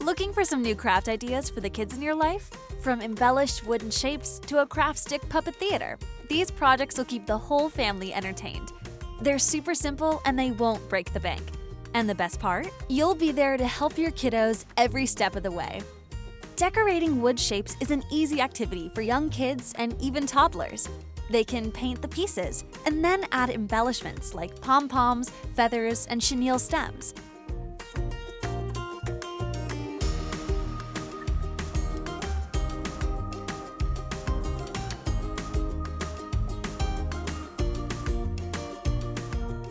Looking for some new craft ideas for the kids in your life? From embellished wooden shapes to a craft stick puppet theater, these projects will keep the whole family entertained. They're super simple and they won't break the bank. And the best part? You'll be there to help your kiddos every step of the way. Decorating wood shapes is an easy activity for young kids and even toddlers. They can paint the pieces and then add embellishments like pom-poms, feathers, and chenille stems.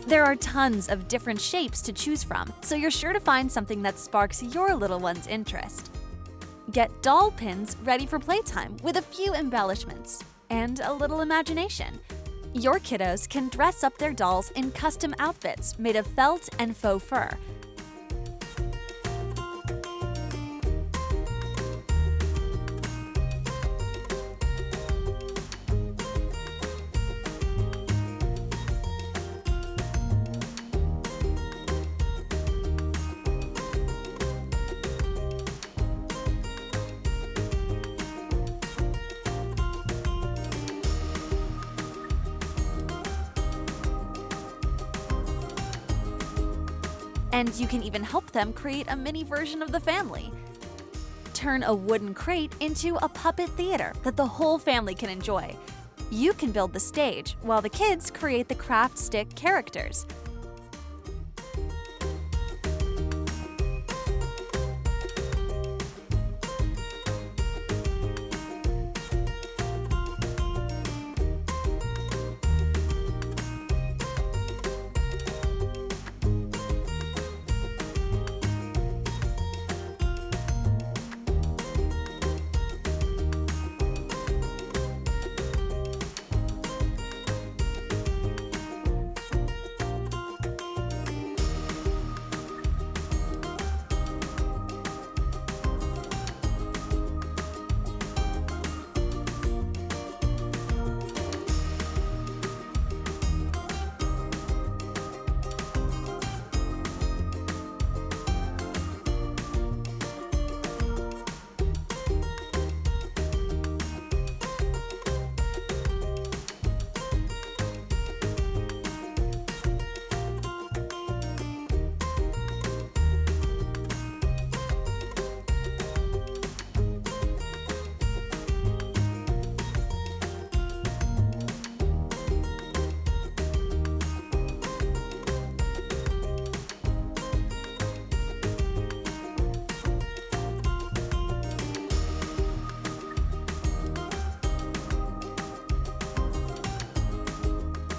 There are tons of different shapes to choose from, so you're sure to find something that sparks your little one's interest. Get doll pins ready for playtime with a few embellishments and a little imagination. Your kiddos can dress up their dolls in custom outfits made of felt and faux fur. And you can even help them create a mini version of the family. Turn a wooden crate into a puppet theater that the whole family can enjoy. You can build the stage while the kids create the craft stick characters.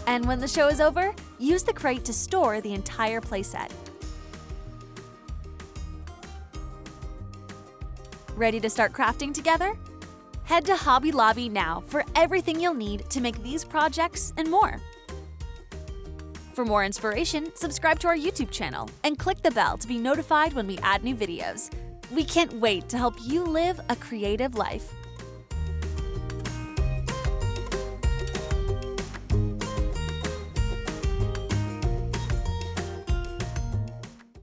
And when the show is over, use the crate to store the entire playset. Ready to start crafting together? Head to Hobby Lobby now for everything you'll need to make these projects and more. For more inspiration, subscribe to our YouTube channel and click the bell to be notified when we add new videos. We can't wait to help you live a creative life.